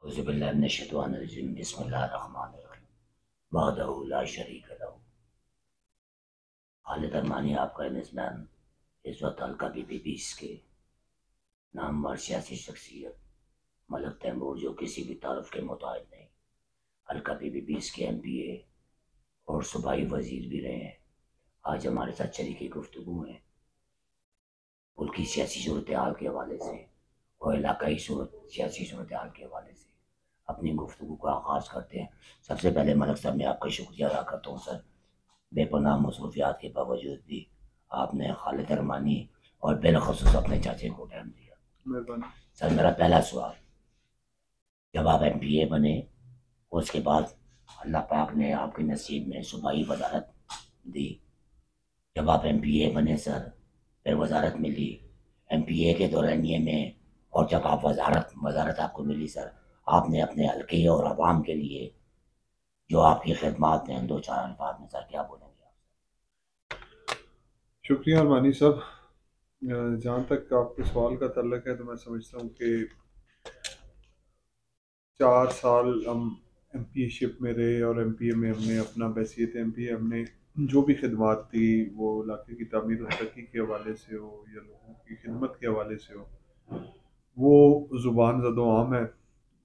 اعوذ باللہ من الشیطان الرجیم بسم اللہ الرحمن الرحیم وحدہ لا شریک لہ خالد ارمانی آپ کا نظمان اس وقت حلقہ PPP کے نامور سیاسی شخصیت ملک تیمور جو کسی بھی تعارف کے محتاج نہیں، حلقہ PPP کے MP اور صوبائی وزیر بھی رہے ہیں، آج ہمارے ساتھ شریک گفتگو ہیں ملک کی سیاسی صورتحال کے حوالے سے اور علاقائی سیاسی صورتحال کے حوالے سے اپنی گفتگو کا آغاز کرتے ہیں۔ سب سے پہلے ملک صاحب میں آپ کا شکریہ ادا کرتا ہوں سر، بے پناہ مصروفیات کے باوجود بھی آپ نے خالد ارمانی اور بالخصوص اپنے چاچے کو ٹائم دیا۔ مہربانی سر میرا پہلا سوال، جب آپ MP بنے اس کے بعد اللہ پاک نے آپ کے نصیب میں صوبائی وزارت دی، جب آپ MP بنے سر پھر وزارت ملی MP کے دورانیے میں، اور جب آپ وزارت آپ کو ملی سر، آپ نے اپنے حلقے اور عوام کے لیے جو آپ کی خدمات ہیں دو چار الفاظ میں سر کیا بولیں گے آپ؟ شکریہ ارمانی صاحب۔ جہاں تک آپ کے سوال کا تعلق ہے تو میں سمجھتا ہوں کہ 4 سال ہم MP شپ میں رہے اور MP میں ہم نے اپنا بحیثیت MP ہم نے جو بھی خدمات دی وہ علاقے کی تعمیر و ترقی کے حوالے سے ہو یا لوگوں کی خدمت کے حوالے سے ہو، وہ زبان زد و عام ہے،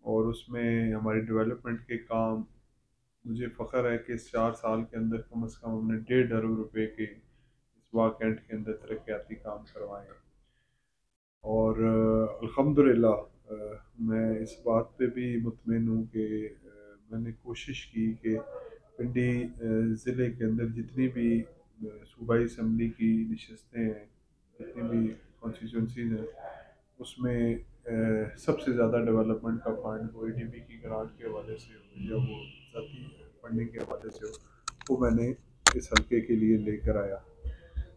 اور اس میں ہماری ڈیولپمنٹ کے کام، مجھے فخر ہے کہ اس 4 سال کے اندر کم از کم ہم نے 1.5 ارب روپے کے اس واقعات کے اندر ترقیاتی کام کروائے ہیں۔ اور الحمدللہ میں اس بات پہ بھی مطمئن ہوں کہ میں نے کوشش کی کہ پنڈی ضلع کے اندر جتنی بھی صوبائی اسمبلی کی نشستیں ہیں، جتنی بھی کانسٹیچوئنسیز ہیں، اس میں سب سے زیادہ ڈیولپمنٹ کا فنڈ وہ ADB کی گرانٹ کے حوالے سے ہو یا وہ ذاتی فنڈنگ کے حوالے سے ہو، وہ میں نے اس حلقے کے لیے لے کر آیا۔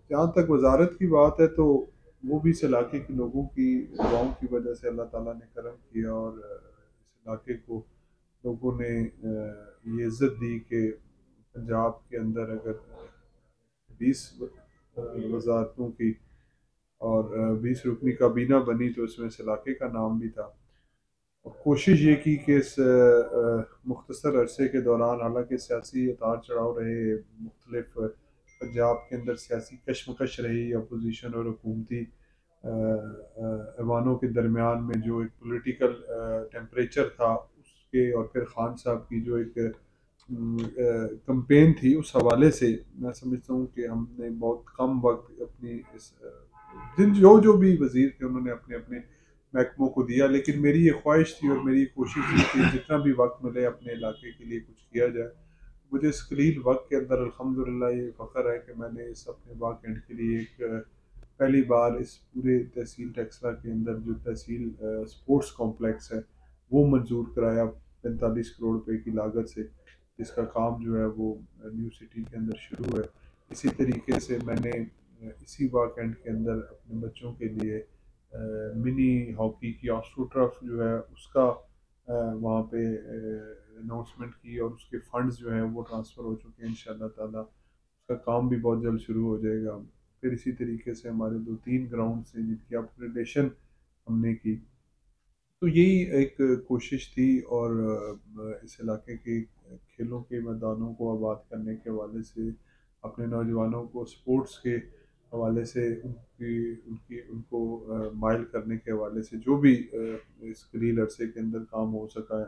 جہاں تک وزارت کی بات ہے تو وہ بھی اس علاقے کے لوگوں کی دعاؤں کی وجہ سے اللہ تعالیٰ نے کرم کیا، اور اس علاقے کو لوگوں نے یہ عزت دی کہ پنجاب کے اندر اگر 20 وزارتوں کی اور 20 رکنی کابینہ بنی تو اس میں اس علاقے کا نام بھی تھا، اور کوشش یہ کی کہ اس مختصر عرصے کے دوران، حالانکہ سیاسی اتار چڑھاؤ رہے، مختلف پنجاب کے اندر سیاسی کشمکش رہی، اپوزیشن اور حکومتی ایوانوں کے درمیان میں جو ایک پولیٹیکل ٹیمپریچر تھا اس کے، اور پھر خان صاحب کی جو ایک کمپین تھی، اس حوالے سے میں سمجھتا ہوں کہ ہم نے بہت کم وقت اپنی اس جو بھی وزیر تھے انہوں نے اپنے اپنے محکموں کو دیا، لیکن میری یہ خواہش تھی اور میری کوشش تھی کہ جتنا بھی وقت ملے اپنے علاقے کے لیے کچھ کیا جائے۔ مجھے اس قلیل وقت کے اندر الحمدللہ یہ فخر ہے کہ میں نے اس اپنے باغ کینٹ کے لیے ایک پہلی بار اس پورے تحصیل ٹیکسلا کے اندر جو تحصیل سپورٹس کمپلیکس ہے وہ منظور کرایا 45 کروڑ روپے کی لاگت سے، جس کا کام جو ہے وہ نیو سٹی کے اندر شروع ہے۔ اسی طریقے سے میں نے اسی باغ کینٹ کے اندر اپنے بچوں کے لیے منی ہاکی کی آسٹرو ٹرف جو ہے اس کا وہاں پہ اناؤنسمنٹ کی، اور اس کے فنڈز جو ہیں وہ ٹرانسفر ہو چکے ہیں انشاءاللہ تعالیٰ، اس کا کام بھی بہت جلد شروع ہو جائے گا۔ پھر اسی طریقے سے ہمارے 2-3 گراؤنڈ سے جن کی اپگریڈیشن ہم نے کی، تو یہی ایک کوشش تھی، اور اس علاقے کے کھیلوں کے میدانوں کو آباد کرنے کے حوالے سے، اپنے نوجوانوں کو سپورٹس کے حوالے سے ان کو مائل کرنے کے حوالے سے جو بھی اس قلیل عرصے کے اندر کام ہو سکا ہے،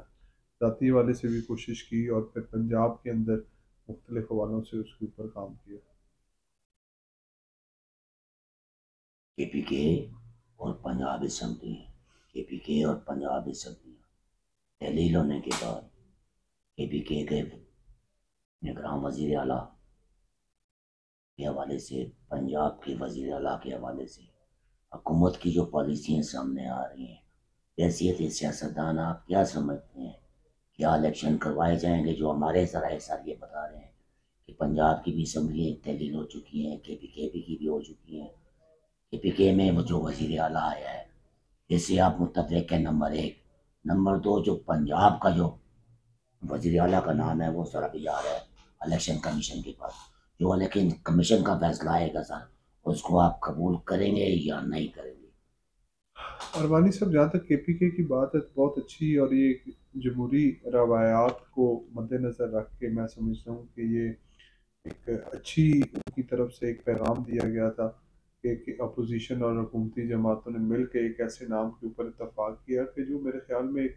ذاتی حوالے سے بھی کوشش کی، اور پھر پنجاب کے اندر مختلف حوالوں سے اس کے اوپر کام کیا۔ KPK اور پنجاب اسمبلی، KPK اور پنجاب اسمبلی تحلیل ہونے کے بعد KPK کے نگراں وزیر اعلیٰ کے حوالے سے، پنجاب کے وزیر اعلیٰ کے حوالے سے حکومت کی جو پالیسیاں سامنے آ رہی ہیں، بحیثیت سیاستدان آپ کیا سمجھتے ہیں؟ کیا الیکشن کروائے جائیں گے؟ جو ہمارے ذرائع سر یہ بتا رہے ہیں کہ پنجاب کی بھی اسمبلی تحلیل ہو چکی ہیں، KPK کی بھی ہو چکی ہیں، KPK میں وہ جو وزیر اعلیٰ آیا ہے اس سے آپ متفق ہیں؟ نمبر 1۔ نمبر 2، جو پنجاب کا جو وزیر اعلیٰ کا نام ہے وہ سر ابھی آ رہا ہے الیکشن کمیشن کے پاس، جو الیکشن کمیشن کا فیصلہ آئے گا سر اس کو آپ قبول کریں گے یا نہیں کریں گے؟ ارمانی صاحب، جہاں تک KPK کی بات ہے تو بہت اچھی، اور یہ جمہوری روایات کو مد نظر رکھ کے میں سمجھتا ہوں کہ یہ ایک اچھی ان کی طرف سے ایک پیغام دیا گیا تھا کہ اپوزیشن اور حکومتی جماعتوں نے مل کے ایک ایسے نام کے اوپر اتفاق کیا کہ جو میرے خیال میں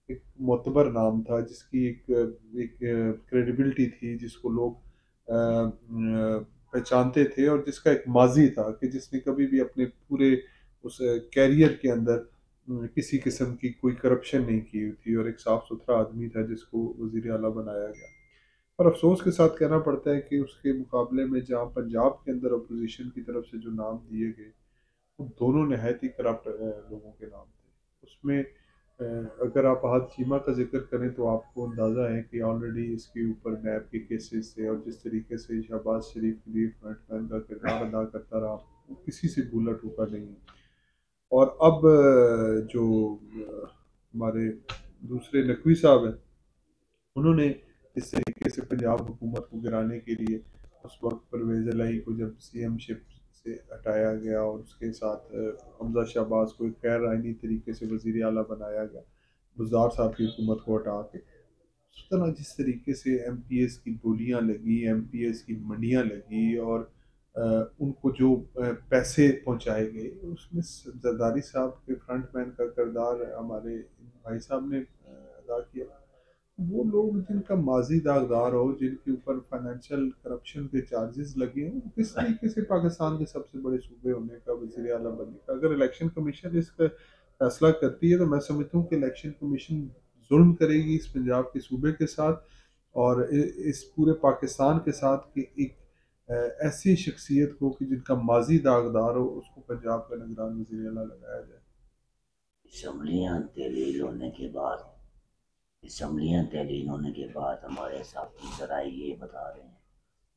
ایک معتبر نام تھا، جس کی ایک کریڈیبلٹی تھی، جس کو لوگ پہچانتے تھے، اور جس کا ایک ماضی تھا کہ جس نے کبھی بھی اپنے پورے اس کیریئر کے اندر کسی قسم کی کوئی کرپشن نہیں کی ہوئی تھی، اور ایک صاف ستھرا آدمی تھا جس کو وزیر اعلیٰ بنایا گیا۔ اور افسوس کے ساتھ کہنا پڑتا ہے کہ اس کے مقابلے میں جہاں پنجاب کے اندر اپوزیشن کی طرف سے جو نام دیے گئے وہ دونوں نہایت ہی کرپٹ لوگوں کے نام تھے۔ اس میں اگر آپ احد چیمہ کا ذکر کریں تو آپ کو اندازہ ہے کہ آلریڈی اس کے اوپر نیب کے کیسز تھے، اور جس طریقے سے شہباز شریف کے لیے فرنٹ مین کا کردار ادا کرتا رہا وہ کسی سے بھولا ٹوکا نہیں ہے۔ اور اب جو ہمارے دوسرے نقوی صاحب ہیں، انہوں نے اس طریقے سے پنجاب حکومت کو گرانے کے لیے اس وقت پرویز الہی کو جب سی ایم شپ سے ہٹایا گیا اور اس کے ساتھ حمزہ شہباز کو ایک غیر آئینی طریقے سے وزیر اعلیٰ بنایا گیا، بزدار صاحب کی حکومت کو ہٹا کے، اس طرح جس طریقے سے ایم پی ایس کی بولیاں لگی، ایم پی ایس کی منڈیاں لگی، اور ان کو جو پیسے پہنچائے گئے، اس میں زرداری صاحب کے فرنٹ مین کا کردار ہمارے بھائی صاحب نے ادا کیا۔ وہ لوگ جن کا ماضی داغدار ہو، جن کے اوپر فائنینشیل کرپشن کے چارجز لگے ہیں، وہ کس طریقے سے پاکستان کے سب سے بڑے صوبے ہونے کا، وزیر اعلیٰ بننے کا، اگر الیکشن کمیشن اس کا فیصلہ کرتی ہے تو میں سمجھتا ہوں کہ الیکشن کمیشن ظلم کرے گی اس پنجاب کے صوبے کے ساتھ اور اس پورے پاکستان کے ساتھ، کہ ایک ایسی شخصیت کو کہ جن کا ماضی داغدار ہو اس کو پنجاب کا نگران وزیر اعلیٰ لگایا جائے۔ اسمبلیاں تحلیل ہونے کے بعد اسمبلیاں تحلیل ہونے کے بعد ہمارے ساتھی ذرائع یہ بتا رہے ہیں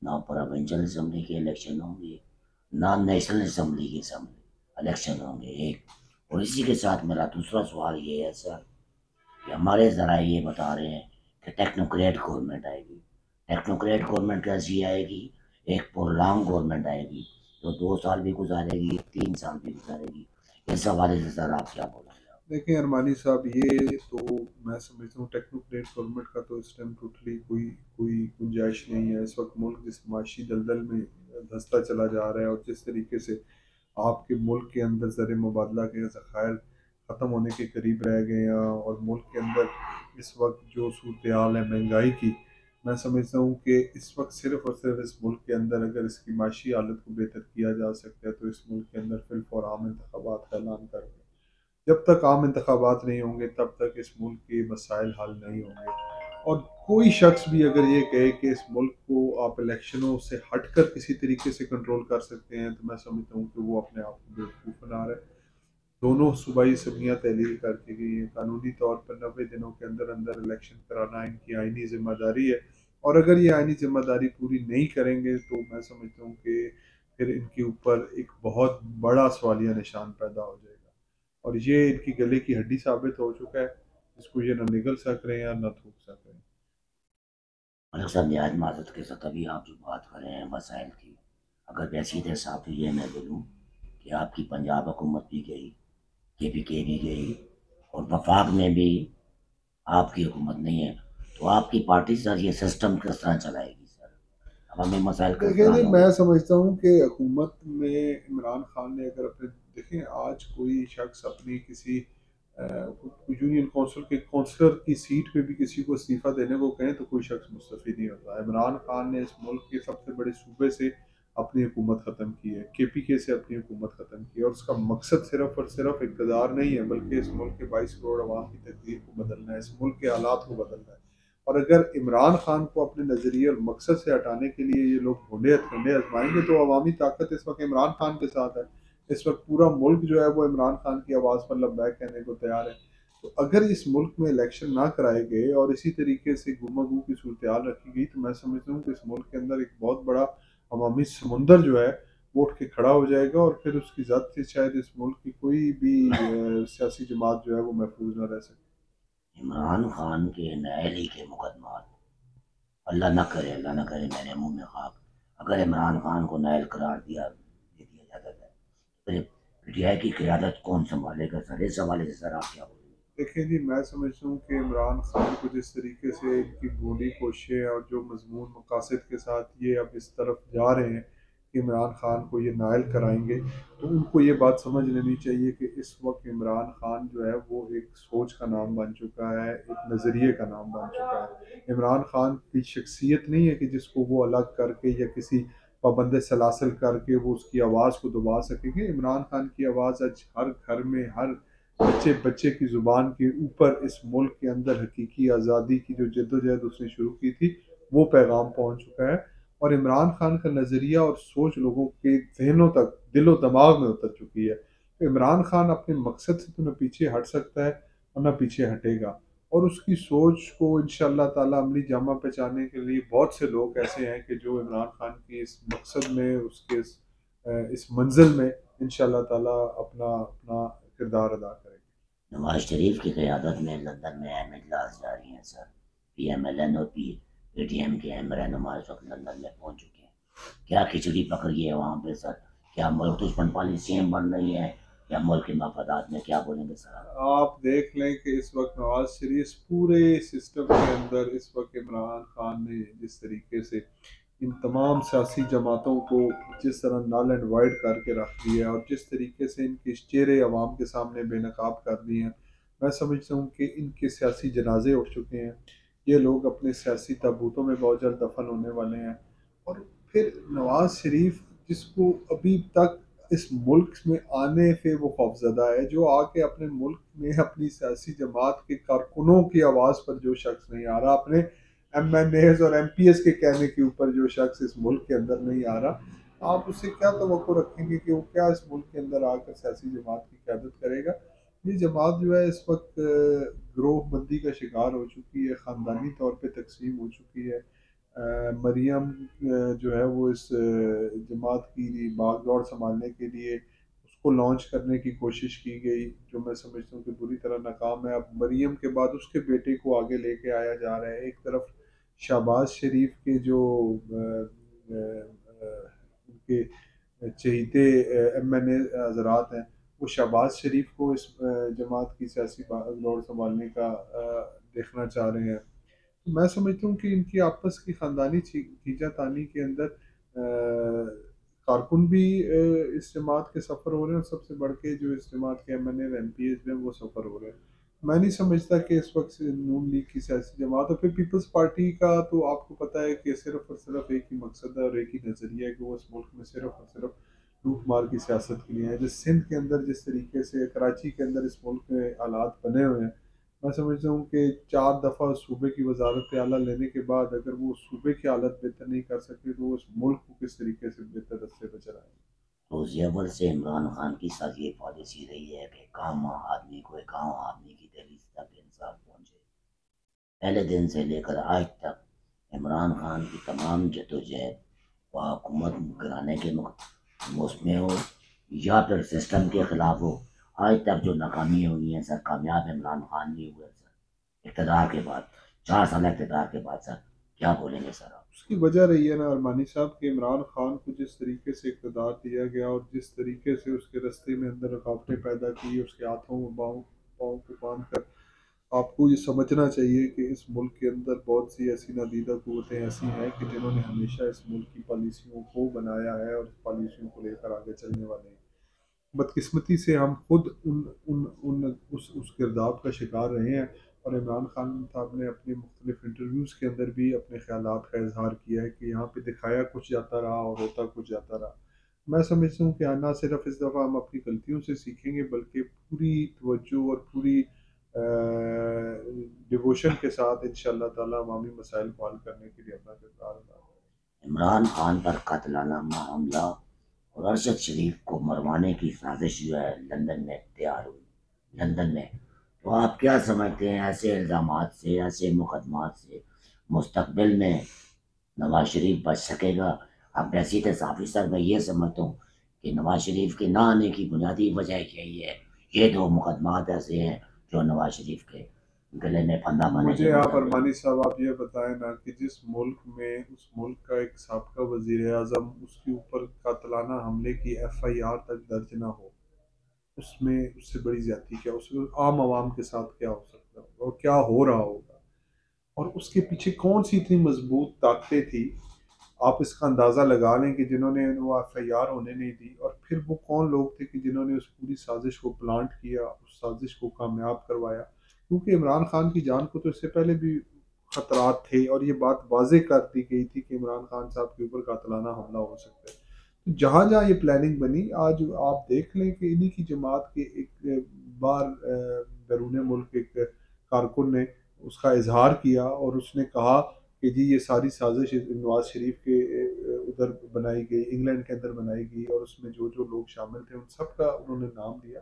نہ پروونشل اسمبلی کے الیکشن ہوں گے، نہ نیشنل اسمبلی کے الیکشن ہوں گے ایک۔ اور اسی کے ساتھ میرا دوسرا سوال یہ ہے سر کہ ہمارے ذرائع یہ بتا رہے ہیں کہ ٹیکنوکریٹ گورنمنٹ آئے گی۔ ٹیکنوکریٹ گورنمنٹ کیسی آئے گی؟ ایک پرولانگ گورنمنٹ آئے گی جو 2 سال بھی گزارے گی، 3 سال بھی گزارے گی۔ اس حوالے سے سر آپ کیا بولیں گے؟ دیکھیں ارمانی صاحب، یہ تو میں سمجھتا ہوں ٹیکنوکریٹ گورنمنٹ کا تو اس ٹائم ٹوٹلی کوئی گنجائش نہیں ہے۔ اس وقت ملک جس معاشی دلدل میں دھنستا چلا جا رہا ہے، اور جس طریقے سے آپ کے ملک کے اندر زر مبادلہ کے ذخائر ختم ہونے کے قریب رہ گئے ہیں، اور ملک کے اندر اس وقت جو صورتحال ہے مہنگائی کی، میں سمجھتا ہوں کہ اس وقت صرف اور صرف اس ملک کے اندر اگر اس کی معاشی حالت کو بہتر کیا جا سکتا ہے تو اس ملک کے اندر فی الفور عام انتخابات کا اعلان کر دیں۔ جب تک عام انتخابات نہیں ہوں گے تب تک اس ملک کے مسائل حل نہیں ہوں گے۔ اور کوئی شخص بھی اگر یہ کہے کہ اس ملک کو آپ الیکشنوں سے ہٹ کر کسی طریقے سے کنٹرول کر سکتے ہیں تو میں سمجھتا ہوں کہ وہ اپنے آپ کو بیوقوف بنا رہا ہے۔ دونوں صوبائی اسمبلیاں تحلیل کر کے گئی ہیں، قانونی طور پر 90 دنوں کے اندر اندر الیکشن کرانا ان کی آئینی ذمہ داری ہے، اور اگر یہ آئینی ذمہ داری پوری نہیں کریں گے تو میں سمجھتا ہوں کہ پھر ان کے اوپر ایک بہت بڑا سوالیہ نشان پیدا ہو جائے گا، اور یہ ان کی گلے کی ہڈی ثابت ہو چکا ہے، جس کو یہ نہ نگل سک رہے ہیں یا نہ تھوک سک رہے ہیں۔ ملک صاحب نہایت معذرت کے ساتھ ابھی آپ جو بات کر رہے ہیں مسائل کی، اگر میں سیدھے صاحب یہ میں بولوں کہ آپ کی پنجاب حکومت بھی گئی، کے پی کے بھی گئی، اور وفاق میں بھی آپ کی حکومت نہیں ہے، تو آپ کی پارٹی سر یہ سسٹم کس طرح چلائے گی سر؟ اب ہمیں مسائل کس دیکھیں طرح جی، ہوں میں گے؟ سمجھتا ہوں کہ حکومت میں عمران خان نے اگر اپنے، دیکھیں آج کوئی شخص اپنی کسی یونین کونسل کے کونسلر کی سیٹ پہ بھی کسی کو استعفیٰ دینے کو کہیں تو کوئی شخص مستعفی نہیں ہوتا۔ عمران خان نے اس ملک کے سب سے بڑے صوبے سے اپنی حکومت ختم کی ہے، کے پی کے سے اپنی حکومت ختم کی ہے، اور اس کا مقصد صرف اور صرف اقتدار نہیں ہے بلکہ اس ملک کے 22 کروڑ عوام کی تقدیر کو بدلنا ہے، اس ملک کے حالات کو بدلنا ہے۔ اور اگر عمران خان کو اپنے نظریے اور مقصد سے ہٹانے کے لیے یہ لوگ ڈھونڈے ہتھکنڈے آزمائیں گے تو عوامی طاقت اس وقت عمران خان کے ساتھ ہے۔ اس وقت پورا ملک جو ہے وہ عمران خان کی آواز پر لبیک کہنے کو تیار ہے۔ تو اگر اس ملک میں الیکشن نہ کرائے گئے اور اسی طریقے سے گما گو کی صورتحال رکھی گئی تو میں سمجھتا ہوں کہ اس ملک کے اندر ایک بہت بڑا عوامی سمندر جو ہے وہ اٹھ کے کھڑا ہو جائے گا، اور پھر اس کی ذات سے شاید اس ملک کی کوئی بھی سیاسی جماعت جو ہے وہ محفوظ نہ رہ سکے۔ عمران خان کے نااہلی کے مقدمات، اللہ نہ کرے میرے منہ میں خاک، اگر عمران خان کو نائل قرار دے دیا جاتا ہے پھر پی ٹی آئی کی قیادت کون سنبھالے گا سر؟ اس حوالے سے سر آپ کیا بولیں گے؟ دیکھیں جی، میں سمجھتا ہوں کہ عمران خان کو جس طریقے سے ان کی بھونڈی کوششیں اور جو مضمون مقاصد کے ساتھ یہ اب اس طرف جا رہے ہیں کہ عمران خان کو یہ نائل کرائیں گے، تو ان کو یہ بات سمجھ لینی چاہیے کہ اس وقت عمران خان جو ہے وہ ایک سوچ کا نام بن چکا ہے، ایک نظریے کا نام بن چکا ہے۔ عمران خان کی شخصیت نہیں ہے کہ جس کو وہ الگ کر کے یا کسی پابند سلاسل کر کے وہ اس کی آواز کو دبا سکیں گے۔ عمران خان کی آواز آج ہر گھر میں، ہر بچے بچے کی زبان کے اوپر اس ملک کے اندر حقیقی آزادی کی جو جدوجہد اس نے شروع کی تھی وہ پیغام پہنچ چکا ہے، اور عمران خان کا نظریہ اور سوچ لوگوں کے ذہنوں تک، دل و دماغ میں اتر چکی ہے۔ تو عمران خان اپنے مقصد سے تو نہ پیچھے ہٹ سکتا ہے اور نہ پیچھے ہٹے گا، اور اس کی سوچ کو انشاءاللہ تعالی عملی جامہ پہچانے کے لیے بہت سے لوگ ایسے ہیں کہ جو عمران خان کی اس مقصد میں، اس کے اس منزل میں انشاءاللہ تعالی اپنا اپنا کردار ادا کریں گے۔ نواز شریف کی قیادت میں لندن میں اہم اجلاس جاری ہیں سر۔ پی ایم ایل این اور پی ٹی ایم کے اہم رہنما اس وقت لندن میں پہنچ چکے ہیں۔ کیا کھچڑی پک رہی ہے وہاں پہ سر؟ کیا ملک دشمن پالیسیاں بن رہی ہیں یا ملک کے مفادات میں؟ کیا بولیں گے سر آپ؟ آپ دیکھ لیں کہ اس وقت نواز شریف پورے سسٹم کے اندر اس وقت عمران خان نے جس طریقے سے ان تمام سیاسی جماعتوں کو جس طرح نال اینڈ وائڈ کر کے رکھ دیا اور جس طریقے سے ان کے چہرے عوام کے سامنے بے نقاب کر دیے ہیں، میں سمجھتا ہوں کہ ان کے سیاسی جنازے اٹھ چکے ہیں۔ یہ لوگ اپنے سیاسی تابوتوں میں بہت جلد دفن ہونے والے ہیں، اور پھر نواز شریف جس کو ابھی تک اس ملک میں آنے سے وہ خوفزدہ ہے، جو آ کے اپنے ملک میں اپنی سیاسی جماعت کے کارکنوں کی آواز پر جو شخص نہیں آ رہا، اپنے ایم این ایز اور ایم پی ایس کے کہنے کے اوپر جو شخص اس ملک کے اندر نہیں آ رہا، آپ اس سے کیا توقع رکھیں گے کہ وہ کیا اس ملک کے اندر آ کر سیاسی جماعت کی قیادت کرے گا؟ یہ جماعت جو ہے اس وقت گروہ بندی کا شکار ہو چکی ہے، خاندانی طور پہ تقسیم ہو چکی ہے۔ مریم جو ہے وہ اس جماعت کی باغ دوڑ سنبھالنے کے لیے اس کو لانچ کرنے کی کوشش کی گئی، جو میں سمجھتا ہوں کہ بری طرح ناکام ہے۔ اب مریم کے بعد اس کے بیٹے کو آگے لے کے آیا جا رہا ہے۔ ایک طرف شہباز شریف کے جو ان کے چہیتے ایم این اے حضرات ہیں، وہ شہباز شریف کو اس جماعت کی سیاسی دور سنبھالنے کا دیکھنا چاہ رہے ہیں۔ میں سمجھتا ہوں کہ ان کی آپس کی خاندانی کھینچا تانی کے اندر کارکن بھی اس جماعت کے سفر ہو رہے ہیں، اور سب سے بڑھ کے جو اس جماعت کے M N A M P As ہیں وہ سفر ہو رہے ہیں۔ میں نہیں سمجھتا کہ اس وقت نون لیگ کی سیاسی جماعت اور پھر پیپلز پارٹی کا تو آپ کو پتہ ہے کہ صرف اور صرف ایک ہی مقصد ہے اور ایک ہی نظریہ ہے کہ وہ اس ملک میں صرف اور صرف لوٹ مار کی سیاست کے لیے ہے۔ جس سندھ کے اندر جس طریقے سے، کراچی کے اندر اس ملک میں حالات بنے ہوئے ہیں، میں سمجھتا ہوں کہ 4 دفعہ صوبے کی وزارت اعلیٰ لینے کے بعد اگر وہ صوبے کی حالت بہتر نہیں کر سکتے تو وہ اس ملک کو کس طریقے سے بہتر رستے پہ چلائیں گے۔ روز اول سے عمران خان کی ساتھ یہ پالیسی رہی ہے کہ کام آدمی کو ایک عام آدمی کی دہلیز تک انصاف پہنچے۔ پہلے دن سے لے کر آج تک عمران خان کی تمام جدوجہد و حکومت گرانے کے اس میں ہو یا پھر سسٹم کے خلاف ہو، آج تک جو ناکامی ہوئی ہیں سر، کامیاب عمران خان نہیں ہوئے سر اقتدار کے بعد، 4 سال اقتدار کے بعد سر۔ کیا بولیں گے سر آپ؟ اس کی وجہ رہی ہے نا ارمانی صاحب کہ عمران خان کو جس طریقے سے اقتدار دیا گیا اور جس طریقے سے اس کے رستے میں اندر رکاوٹیں پیدا کی، اس کے ہاتھوں میں پاؤں کو باندھ کر، آپ کو یہ سمجھنا چاہیے کہ اس ملک کے اندر بہت سی ایسی نادیدہ قوتیں ایسی ہیں کہ جنہوں نے ہمیشہ اس ملک کی پالیسیوں کو بنایا ہے اور اس پالیسیوں کو لے کر آگے چلنے والے ہیں۔ بدقسمتی سے ہم خود اس گرداب کا شکار رہے ہیں، اور عمران خان صاحب نے اپنے مختلف انٹرویوز کے اندر بھی اپنے خیالات کا اظہار کیا ہے کہ یہاں پہ دکھایا کچھ جاتا رہا اور ہوتا کچھ جاتا رہا۔ میں سمجھتا ہوں کہ نہ صرف اس دفعہ ہم اپنی غلطیوں سے سیکھیں گے بلکہ پوری توجہ اور پوری ڈیووشن کے ساتھ انشاءاللہ تعالی عوامی مسائل کو حل کرنے کے لیے اپنا کردار ادا کریں۔ عمران خان پر قاتلانہ حملہ اور ارشد شریف کو مروانے کی سازش جو ہے لندن میں تیار ہوئی، لندن میں۔ تو آپ کیا سمجھتے ہیں ایسے الزامات سے، ایسے مقدمات سے مستقبل میں نواز شریف بچ سکے گا؟ اب حیثیت صحافی سر میں یہ سمجھتا ہوں کہ نواز شریف کے نہ آنے کی بنیادی وجہ یہی ہے، یہ 2 مقدمات ایسے ہیں جو نواز شریف کے گلے میں پھندا بنے۔ مجھے آپ ارمانی صاحب آپ یہ بتائیں نا کہ جس ملک میں اس ملک کا ایک سابقہ وزیر اعظم، اس کے اوپر قاتلانہ حملے کی ایف آئی آر تک درج نہ ہو، اس میں اس سے بڑی زیادتی کیا، اس میں عام عوام کے ساتھ کیا ہو سکتا ہوگا اور کیا ہو رہا ہوگا، اور اس کے پیچھے کون سی اتنی مضبوط طاقتیں تھی. آپ اس کا اندازہ لگا لیں کہ جنہوں نے وہ ایف آئی آر ہونے نہیں دی، اور پھر وہ کون لوگ تھے کہ جنہوں نے اس پوری سازش کو پلانٹ کیا، اس سازش کو کامیاب کروایا. کیونکہ عمران خان کی جان کو تو اس سے پہلے بھی خطرات تھے، اور یہ بات واضح کر دی گئی تھی کہ عمران خان صاحب کے اوپر قاتلانہ حملہ ہو سکتا ہے. تو جہاں جہاں یہ پلاننگ بنی، آج آپ دیکھ لیں کہ انہی کی جماعت کے ایک بار بیرون ملک ایک کارکن نے اس کا اظہار کیا، اور اس نے کہا کہ جی یہ ساری سازش نواز شریف کے ادھر بنائی گئی، انگلینڈ کے اندر بنائی گئی، اور اس میں جو جو لوگ شامل تھے ان سب کا انہوں نے نام دیا.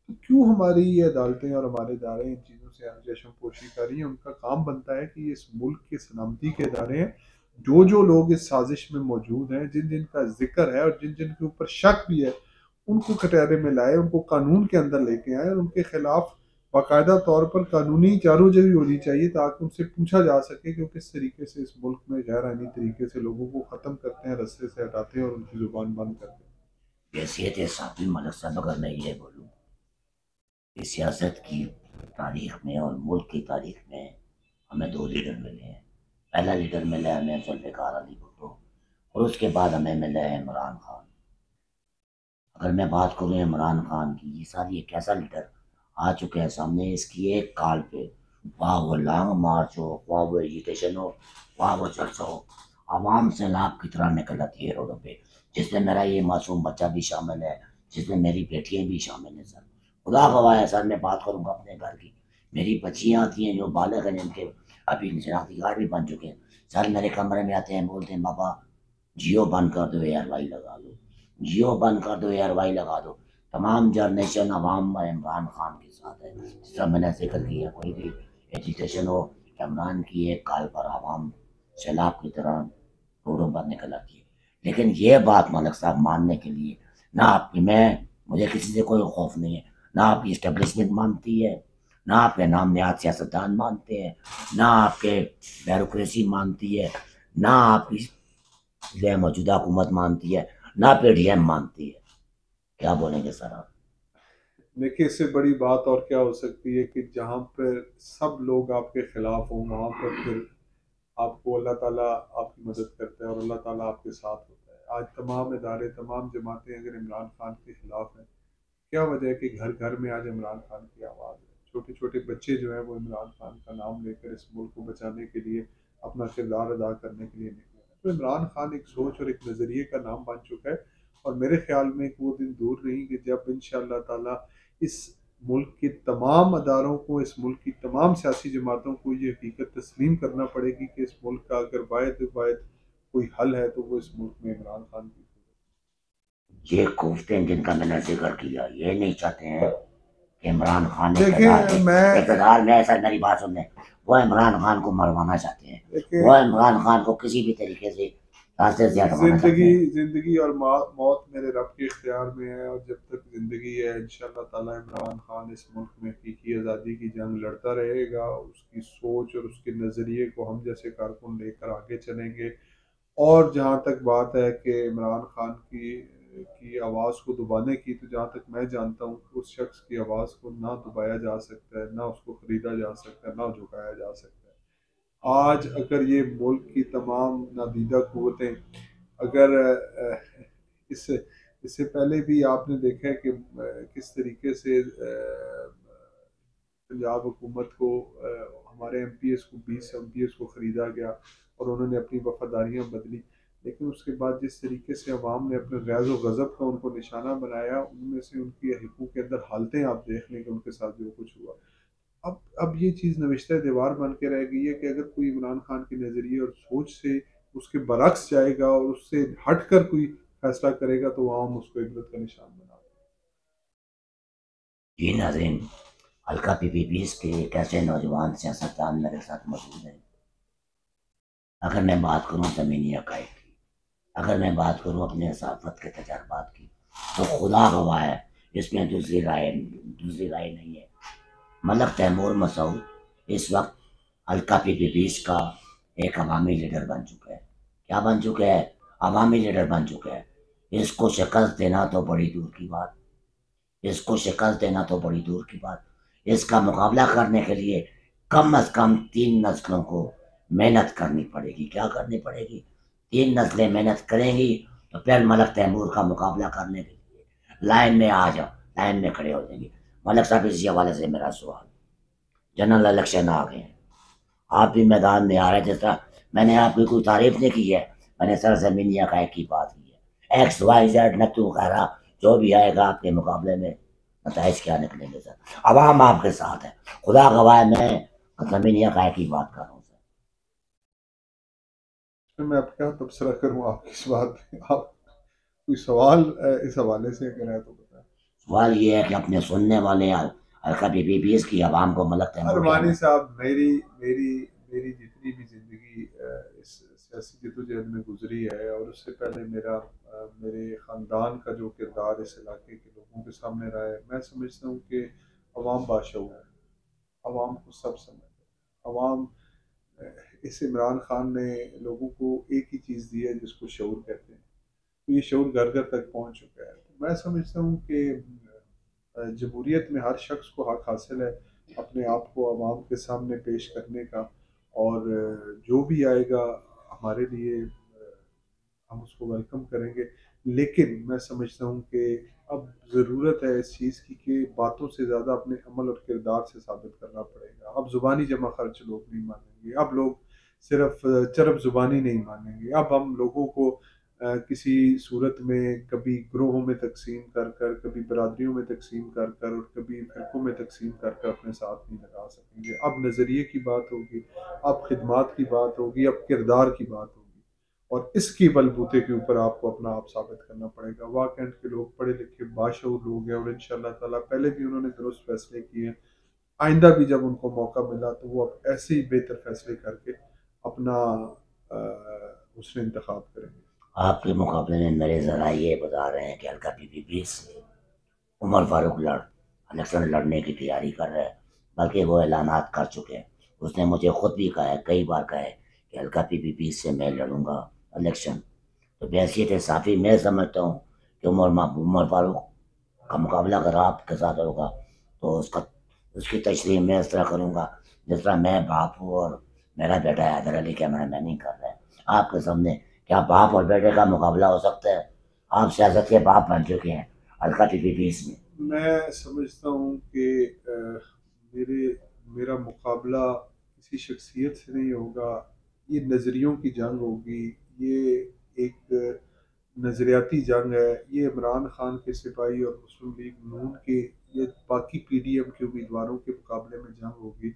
تو کیوں ہماری یہ عدالتیں اور ہمارے ادارے ان چیزوں سے چشم پوشی کر رہی ہیں؟ ان کا کام بنتا ہے کہ یہ اس ملک کے سلامتی کے ادارے ہیں. جو جو لوگ اس سازش میں موجود ہیں، جن جن کا ذکر ہے اور جن جن کے اوپر شک بھی ہے، ان کو کٹہرے میں لائے، ان کو قانون کے اندر لے کے آئے، اور ان کے خلاف باقاعدہ طور پر قانونی چارجوئی ہونی چاہیے، تاکہ ان سے پوچھا جا سکے کہ وہ کس طریقے سے اس ملک میں غیر آئینی طریقے سے لوگوں کو ختم کرتے ہیں، رستے سے ہٹاتے ہیں اور ان کی زبان بند کرتے ہیں. حیثیت صافی ملک صاحب اگر میں یہ بولوں کہ سیاست کی تاریخ میں اور ملک کی تاریخ میں ہمیں دو لیڈر ملے ہیں. پہلا لیڈر ملا ہے ہمیں ذوالفقار علی بھٹو، اور اس کے بعد ہمیں ملا ہے عمران خان. اگر میں بات کروں عمران خان کی، یہ ساری ایک ایسا لیڈر آ چکے ہیں سامنے، اس کی ایک کال پہ واہ وہ لانگ مارچ ہو، واہ وہ ایجیٹیشن ہو، واہ وہ چرچا ہو، عوام سیلاب کی طرح نکل آتی ہے روڈوں پہ، جس میں میرا یہ معصوم بچہ بھی شامل ہے، جس میں میری بیٹیاں بھی شامل ہیں. سر خدا گواہ ہے سر، میں بات کروں گا اپنے گھر کی، میری بچیاں آتی ہیں جو بالغ ہیں، جن کے ابھی شناختی کارڈ بھی بن چکے ہیں. سر میرے کمرے میں آتے ہیں، بولتے ہیں بابا جیو بند کر دو، ایئر وائی لگا دو، جیو بند کر دو، ایئر وائی لگا دو. تمام جنریشن عوام عمران خان کے ساتھ ہے. جس طرح میں نے ذکر کیا، کوئی بھی ایجیٹیشن ہو، عمران کی ایک کال پر عوام سیلاب کی طرح روڈوں پر نکل آتی ہے. لیکن یہ بات ملک صاحب ماننے کے لیے نہ آپ کی، مجھے کسی سے کوئی خوف نہیں ہے، نہ آپ کی اسٹیبلشمنٹ مانتی ہے، نہ آپ کے نام نہاد سیاستدان مانتے ہیں، نہ آپ کے بیوروکریسی مانتی ہے، نہ آپ کی جو موجودہ حکومت مانتی ہے، نہ پی ڈی ایم مانتی ہے. کیا بولیں گے سر آپ؟ دیکھیے اس سے بڑی بات اور کیا ہو سکتی ہے کہ جہاں پر سب لوگ آپ کے خلاف ہوں، وہاں پر پھر آپ کو اللہ تعالیٰ آپ کی مدد کرتا ہے اور اللہ تعالیٰ آپ کے ساتھ ہوتا ہے. آج تمام ادارے، تمام جماعتیں اگر عمران خان کے خلاف ہیں، کیا وجہ ہے کہ گھر گھر میں آج عمران خان کی آواز ہے. چھوٹے چھوٹے بچے جو ہیں وہ عمران خان کا نام لے کر اس ملک کو بچانے کے لیے، اپنا کردار ادا کرنے کے لیے نکلے ہیں. تو عمران خان ایک سوچ اور ایک نظریے کا نام بن چکا ہے، اور میرے خیال میں وہ دن دور نہیں کہ جب انشاءاللہ تعالیٰ اس ملک کے تمام اداروں کو، اس ملک کی تمام سیاسی جماعتوں کو یہ حقیقت تسلیم کرنا پڑے گی کہ اس ملک کا اگر واحد کوئی حل ہے تو وہ اس ملک میں عمران خان کی. یہ کوفتے جن کا میں نے ذکر کیا، یہ نہیں چاہتے ہیں کہ عمران خان دیکھیں اقتدار میں ایسا، میری بات سن لیں، وہ عمران خان کو مروانا چاہتے ہیں، وہ عمران خان کو کسی بھی طریقے سے راستے سے ہٹوانا چاہتے ہیں. زندگی اور موت میرے رب کے اختیار میں ہے، اور جب تک زندگی ہے انشاءاللہ تعالیٰ عمران خان اس ملک میں حقیقی آزادی کی جنگ لڑتا رہے گا. اس کی سوچ اور اس کے نظریے کو ہم جیسے کارکن لے کر آگے چلیں گے. اور جہاں تک بات ہے کہ عمران خان کی آواز کو دبانے کی، تو جہاں تک میں جانتا ہوں اس شخص کی آواز کو نہ دبایا جا سکتا ہے، نہ اس کو خریدا جا سکتا ہے، نہ جھکایا جا سکتا ہے. آج اگر یہ ملک کی تمام نادیدہ قوتیں، اگر اس سے پہلے بھی آپ نے دیکھا ہے کہ کس طریقے سے پنجاب حکومت کو، ہمارے ایم پی ایس کو، 20 ایم پی ایس کو خریدا گیا اور انہوں نے اپنی وفاداریاں بدلی. لیکن اس کے بعد جس طریقے سے عوام نے اپنے غیظ و غضب کا ان کو نشانہ بنایا، ان میں سے ان کی حقوق کے اندر حالتیں آپ دیکھ لیں کہ ان کے ساتھ جو کچھ ہوا. اب یہ چیز نوشتہ دیوار بن کے رہ گئی ہے کہ اگر کوئی عمران خان کے نظریے اور سوچ سے اس کے برعکس جائے گا اور اس سے ہٹ کر کوئی فیصلہ کرے گا، تو عوام اس کو عبرت کا نشان بنا دے. جی ناظرین، حلقہ PPPs کے ایک ایسے نوجوان سیاستدان میرے ساتھ موجود ہیں. اگر میں بات کروں زمینی عقائد کی، اگر میں بات کروں اپنے صحافت کے تجربات کی، تو خدا گواہ ہے اس میں دوسری رائے نہیں ہے. ملک تیمور مسعود اس وقت حلقہ PPPs کا ایک عوامی لیڈر بن چکا ہے. کیا بن چکا ہے؟ عوامی لیڈر بن چکا ہے. اس کو شکست دینا تو بڑی دور کی بات. اس کو شکست دینا تو بڑی دور کی بات. اس کا مقابلہ کرنے کے لیے کم از کم 3 نسلوں کو محنت کرنی پڑے گی. کیا کرنی پڑے گی؟ 3 نسلیں محنت کریں گی تو پھر ملک تیمور کا مقابلہ کرنے کے لیے لائن میں آ جاؤ، لائن میں کھڑے ہو جائیں گے. ملک صاحب اسی حوالے سے میرا سوال، جنرل الیکشن آ گئے ہیں، آپ بھی میدان میں آ رہے. جس طرح میں نے آپ کی کوئی تعریف نہیں کی ہے، میں نے سرزمینی حقائق کی بات کی ہے. ایکس وائی زیڈ نتو وغیرہ جو بھی آئے گا آپ کے مقابلے میں نتائج کیا نکلیں گے سر؟ عوام آپ کے ساتھ ہے، خدا گواہ میں زمینی حقائق کی بات کر رہا ہوں سر. میں اب کیا تبصرہ کروں آپ کی اس بات پہ؟ آپ کوئی سوال اس حوالے سے اگر ہے تو بتائیں. سوال یہ ہے کہ اپنے سننے والے حلقہ پی ایس کی عوام کو ملک تیمور ارمانی صاحب، میری جتنی بھی زندگی اس سیاسی جدوجہد میں گزری ہے، اور اس سے پہلے میرے خاندان کا جو کردار اس علاقے کے لوگوں کے سامنے رہا ہے، میں سمجھتا ہوں کہ عوام باشعور ہے. عوام کو سب سمجھ ہے. عوام اس عمران خان نے لوگوں کو ایک ہی چیز دی ہے جس کو شعور کہتے ہیں. تو یہ شعور گھر گھر تک پہنچ چکا ہے. میں سمجھتا ہوں کہ جمہوریت میں ہر شخص کو حق حاصل ہے اپنے آپ کو عوام کے سامنے پیش کرنے کا، اور جو بھی آئے گا ہمارے لیے ہم اس کو ویلکم کریں گے. لیکن میں سمجھتا ہوں کہ اب ضرورت ہے اس چیز کی کہ باتوں سے زیادہ اپنے عمل اور کردار سے ثابت کرنا پڑے گا. اب زبانی جمع خرچ لوگ نہیں مانیں گے. اب لوگ صرف چرب زبانی نہیں مانیں گے. اب ہم لوگوں کو کسی صورت میں کبھی گروہوں میں تقسیم کر کر، کبھی برادریوں میں تقسیم کر کر، اور کبھی فرقوں میں تقسیم کر کر اپنے ساتھ نہیں لگا سکیں گے. اب نظریے کی بات ہوگی، اب خدمات کی بات ہوگی، اب کردار کی بات ہوگی، اور اس کی بلبوتے کے اوپر آپ کو اپنا آپ ثابت کرنا پڑے گا. واقعات کے لوگ پڑھے لکھے باشعور لوگ ہیں، اور انشاءاللہ تعالیٰ پہلے بھی انہوں نے درست فیصلے کیے ہیں. آئندہ بھی جب ان کو موقع ملا تو وہ اب ایسے ہی بہتر فیصلے کر کے اپنا حسن انتخاب کریں گے. آپ کے مقابلے میں میرے ذرائع یہ بتا رہے ہیں کہ حلقہ پی سے عمر فاروق الیکشن لڑنے کی تیاری کر رہے ہیں، بلکہ وہ اعلانات کر چکے ہیں. اس نے مجھے خود بھی کہا ہے، کئی بار کہا ہے کہ حلقہ پی سے میں لڑوں گا الیکشن. تو بحیثیت صافی میں سمجھتا ہوں کہ عمر فاروق کا مقابلہ اگر آپ کے ساتھ ہوگا تو اس کی تشریح میں اس طرح کروں گا جس طرح میں باپ ہوں اور میرا بیٹا ہے حیدر علی. کیمرہ میں نہیں کر رہا ہے آپ کے سامنے. کیا باپ اور بیٹے کا مقابلہ ہو سکتا ہے؟ آپ سیاست کے باپ بن چکے ہیں حلقہ پی میں. میں سمجھتا ہوں کہ میرا مقابلہ کسی شخصیت سے نہیں ہوگا. یہ نظریوں کی جنگ ہوگی. یہ ایک نظریاتی جنگ ہے. یہ عمران خان کے سپاہی اور مسلم لیگ نون کے یہ باقی پی ڈی ایم کے امیدواروں کے مقابلے میں جنگ ہوگی.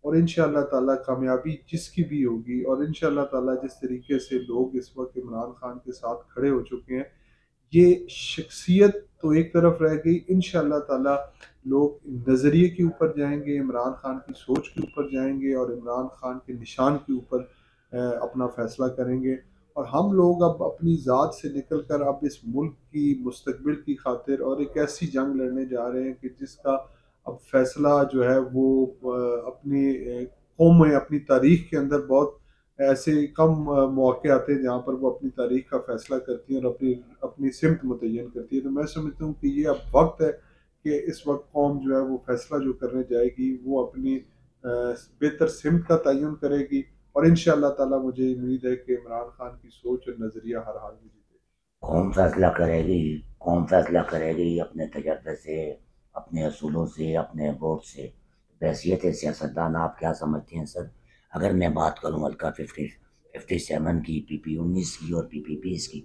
اور انشاءاللہ تعالیٰ کامیابی جس کی بھی ہوگی، اور انشاءاللہ تعالیٰ جس طریقے سے لوگ اس وقت عمران خان کے ساتھ کھڑے ہو چکے ہیں، یہ شخصیت تو ایک طرف رہ گئی. انشاءاللہ تعالیٰ لوگ نظریے کے اوپر جائیں گے، عمران خان کی سوچ کے اوپر جائیں گے، اور عمران خان کے نشان کے اوپر اپنا فیصلہ کریں گے. اور ہم لوگ اب اپنی ذات سے نکل کر اب اس ملک کی مستقبل کی خاطر اور ایک ایسی جنگ لڑنے جا رہے ہیں کہ جس کا اب فیصلہ جو ہے وہ اپنی قوم میں، اپنی تاریخ کے اندر بہت ایسے کم مواقع آتے ہیں جہاں پر وہ اپنی تاریخ کا فیصلہ کرتی ہیں اور اپنی سمت متعین کرتی ہے. تو میں سمجھتا ہوں کہ یہ اب وقت ہے کہ اس وقت قوم جو ہے وہ فیصلہ جو کرنے جائے گی وہ اپنی بہتر سمت کا تعین کرے گی. اور انشاءاللہ تعالیٰ مجھے امید ہے کہ عمران خان کی سوچ اور نظریہ ہر حال میں جیتے گی. قوم فیصلہ کرے گی، قوم فیصلہ کرے گی اپنے تجربے سے، اپنے اصولوں سے، اپنے ووٹ سے. بحیثیت سیاستدان آپ کیا سمجھتے ہیں سر؟ اگر میں بات کروں حلقہ 57 کی، پی 19 کی اور پی 20 کی،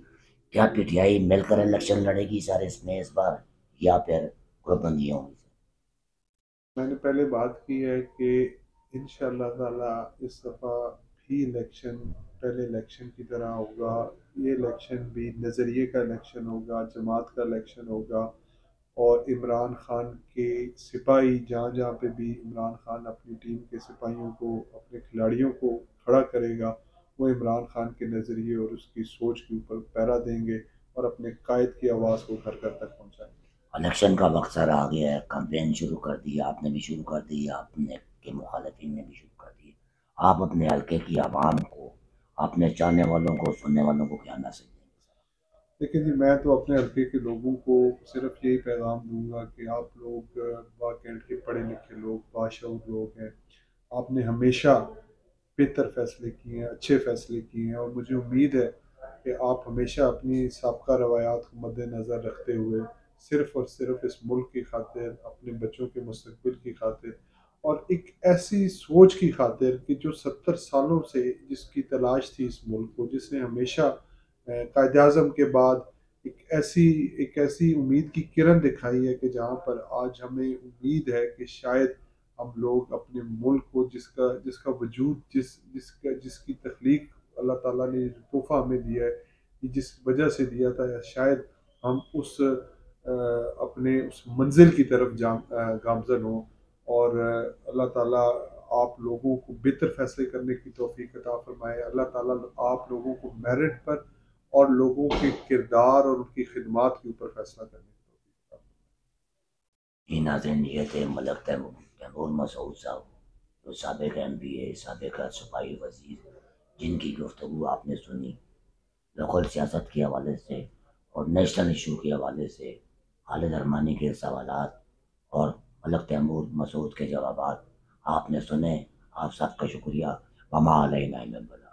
کیا پی ٹی آئی مل کر الیکشن لڑے گی سر اس میں اس بار، یا پھر گروپ بندیاں ہوں گی؟ میں نے پہلے بات کی ہے کہ انشاءاللہ تعالیٰ اس دفعہ بھی الیکشن پہلے الیکشن کی طرح ہوگا. یہ الیکشن بھی نظریے کا الیکشن ہوگا، جماعت کا الیکشن ہوگا. اور عمران خان کے سپاہی جہاں جہاں پہ بھی عمران خان اپنی ٹیم کے سپاہیوں کو، اپنے کھلاڑیوں کو کھڑا کرے گا، وہ عمران خان کے نظریے اور اس کی سوچ کے اوپر پیرا دیں گے اور اپنے قائد کی آواز کو گھر گھر تک پہنچائیں گے. الیکشن کا وقت سر آ گیا ہے، کمپین شروع کر دی، آپ نے بھی شروع کر دی، آپ نے کے مخالفین نے بھی شروع کر دی. آپ اپنے حلقے کی عوام کو، اپنے چاہنے والوں کو، سننے والوں کو کیا میسج دیں گے سر؟ لیکن جی میں تو اپنے حلقے کے لوگوں کو صرف یہی پیغام دوں گا کہ آپ لوگ واقعی کے پڑھے لکھے لوگ، باشعور لوگ ہیں، آپ نے ہمیشہ بہتر فیصلے کیے ہیں، اچھے فیصلے کیے ہیں، اور مجھے امید ہے کہ آپ ہمیشہ اپنی سابقہ روایات کو مد نظر رکھتے ہوئے صرف اور صرف اس ملک کی خاطر، اپنے بچوں کے مستقبل کی خاطر، اور ایک ایسی سوچ کی خاطر کہ جو 70 سالوں سے جس کی تلاش تھی اس ملک کو، جس نے ہمیشہ قائد اعظم کے بعد ایک ایسی امید کی کرن دکھائی ہے کہ جہاں پر آج ہمیں امید ہے کہ شاید ہم لوگ اپنے ملک کو جس کا وجود جس کی تخلیق اللہ تعالیٰ نے تحفہ ہمیں دیا ہے، یہ جس وجہ سے دیا تھا، یا شاید ہم اپنے اس منزل کی طرف گامزن ہوں، اور اللہ تعالیٰ آپ لوگوں کو بہتر فیصلے کرنے کی توفیق عطا فرمائے۔ اللہ تعالیٰ آپ لوگوں کو میرٹ پر اور لوگوں کے کردار اور ان کی خدمات کے اوپر فیصلہ کرنے کی توفیق عطا یہ ناظرین، یہ تھے ملک تیمور مسعود صاحب، جو سابق MBA، سابق صوبائی وزیر، جن کی گفتگو آپ نے سنی لوکل سیاست کے حوالے سے اور نیشنل ایشو کے حوالے سے، خالد ارمانی کے سوالات اور ملک تیمور مسعود کے جوابات آپ نے سنے۔ آپ سب کا شکریہ۔ وما علینا الا البلاغ۔